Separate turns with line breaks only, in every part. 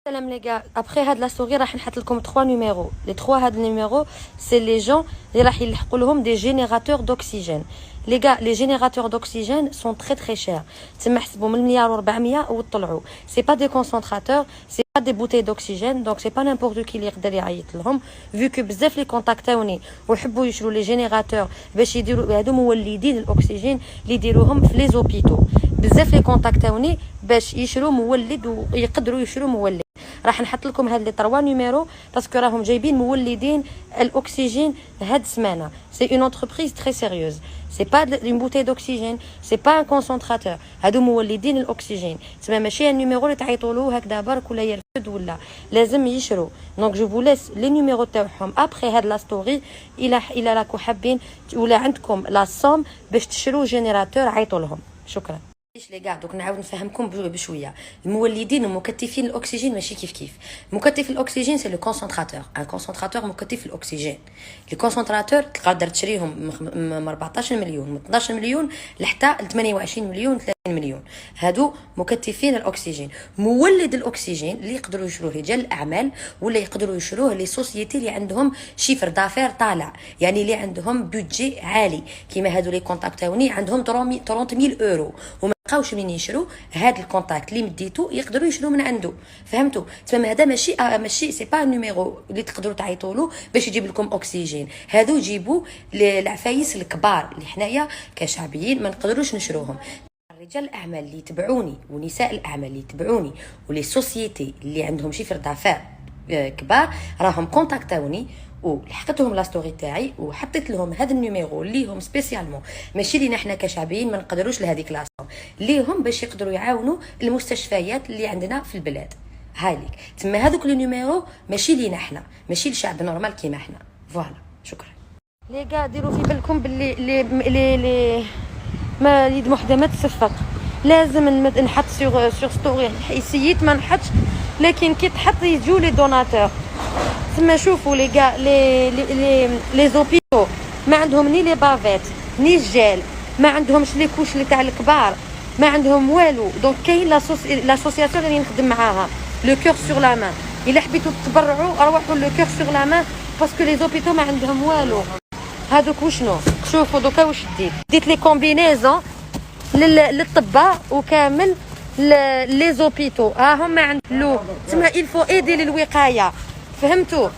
Salam les gars, après هاد la story راح نحط لكم 3 numéros. Les 3 هاد numéros, c'est les gens اللي راح يلحقوا لهم des générateurs d'oxygène. Les gars, les générateurs d'oxygène sont très très chers. تما حسبوا من 1,4 وطلعوا. C'est pas des concentrateurs, c'est pas des bouteilles d'oxygène, donc c'est pas n'importe qui اللي يقدر يعيط لهم. Vu que بزاف لي كونتاكتاوني ويحبوا يشروا les générateurs باش يديروا هادو مولدين الاكسجين اللي يديروهم في لي زوبيتو. بزاف لي كونتاكتاوني باش يشروا مولد ويقدروا يشروا مولد. راح نحط لكم هاد لي 3 نيميرو باسكو راهم جايبين مولدين الاكسجين هاد السمانه. سي اون انتربريز تري سيريوز. سي با اون بوتي دوكسيجين، سي با ان كونسونطراتور، هادو مولدين الاكسجين. تما ماشي النيميرو اللي تعيطوا له هكذا برك ولا يرفد ولا لازم يشرو. دونك جو فو ليس لي نيميرو تاعهم ابري هاد لا ستوري. الى راكو حابين ولا عندكم لا صوم باش تشرو جينيراتور عيطوا لهم. شكرا. لي كاع دوك نعاود نفهمكم بشويه. المولدين ومكتفين الاكسجين ماشي كيف مكتف الاكسجين سي لو كونسونطراتور. ان كونسونطراتور مكتف الاكسجين. لي كونسونطراتور تقدر تشريهم من 14 مليون، من 12 مليون لحتى 28 مليون، 30 مليون. هادو مكتفين الاكسجين. مولد الاكسجين اللي يقدروا يشروه رجال الاعمال ولا يقدروا يشروه لي سوسيتي اللي عندهم شيفر دافير طالع، يعني اللي عندهم بودجي عالي كيما هادو لي كونتاكتاوني عندهم 30000 اورو وما بقاوش منين يشرو. هاد الكونتاكت اللي مديتو يقدروا يشرو من عنده. فهمتوا؟ تما هذا ماشي سي با نيميرو اللي تقدروا تعيطوا له باش يجيب لكم اكسجين. هادو جيبوا العفايس الكبار اللي حنايا كشعبيين ما نقدروش نشروهم. رجال الاعمال اللي يتبعوني ونساء الاعمال اللي يتبعوني ولي سوسيتي اللي عندهم شيفر دافير كبار راهم كونتاكتاوني ولحقتهم لا ستوري تاعي وحطيت لهم هذا النيميرو اللي هم سبيسيالمون ماشي لينا حنا كشعبيين ما نقدروش لهذيك لاصه، ليهم باش يقدروا يعاونوا المستشفيات اللي عندنا في البلاد. هايليك تما هذوك لي نيميرو ماشي لينا حنا، ماشي الشعب نورمال كيما حنا. فوالا شكرا. لي غا ديروا في بالكم باللي لي ما يد وحده ما تصفق. لازم نحط سور ستوري. حيسيت ما نحطش، لكن كي تحط يجوا لي دوناتور. تما شوفوا لي غا لي زوبيتو ما عندهم ني لي بافيت ني الجيل، ما عندهمش لي كوش اللي تاع الكبار، ما عندهم والو. دونك كاين لاسوسياسيون اللي نخدم معاها لو كور سور لا مان. الا حبيتوا تتبرعوا روحوا لو كور سور لا مان باسكو لي زوبيتو ما عندهم والو. هادوك وشنو شوفوا دوكا واش ديت لي كومبينيزون للطباء وكامل لي زوبيتو هم ما عندهم. تما الفو ايدي للوقايه. فهمتوا؟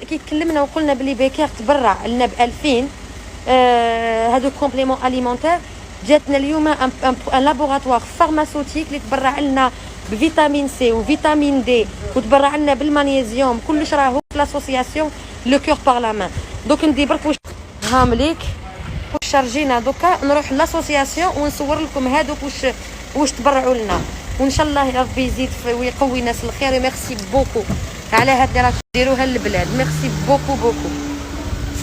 كي تكلمنا وقلنا بلي بكير تبرع لنا ب 2000 هادو كومبليمون اليمونتير. جاتنا اليوم ان لابوراتوار فارماسوتيك اللي تبرع لنا بفيتامين سي وفيتامين دي وتبرع لنا بالمغنيسيوم. كلش راهو في لاسوسياسيون لو كور بار لا مان. دوك ندي برك واش هامليك واش شارجينا. دوكا نروح لاسوسياسيون ونصور لكم هادوك واش تبرعوا لنا، وان شاء الله ربي يزيد ويقوي ناس الخير. ميرسي بوكو على هاد اللي راكم ديروها للبلاد. ميرسي بوكو.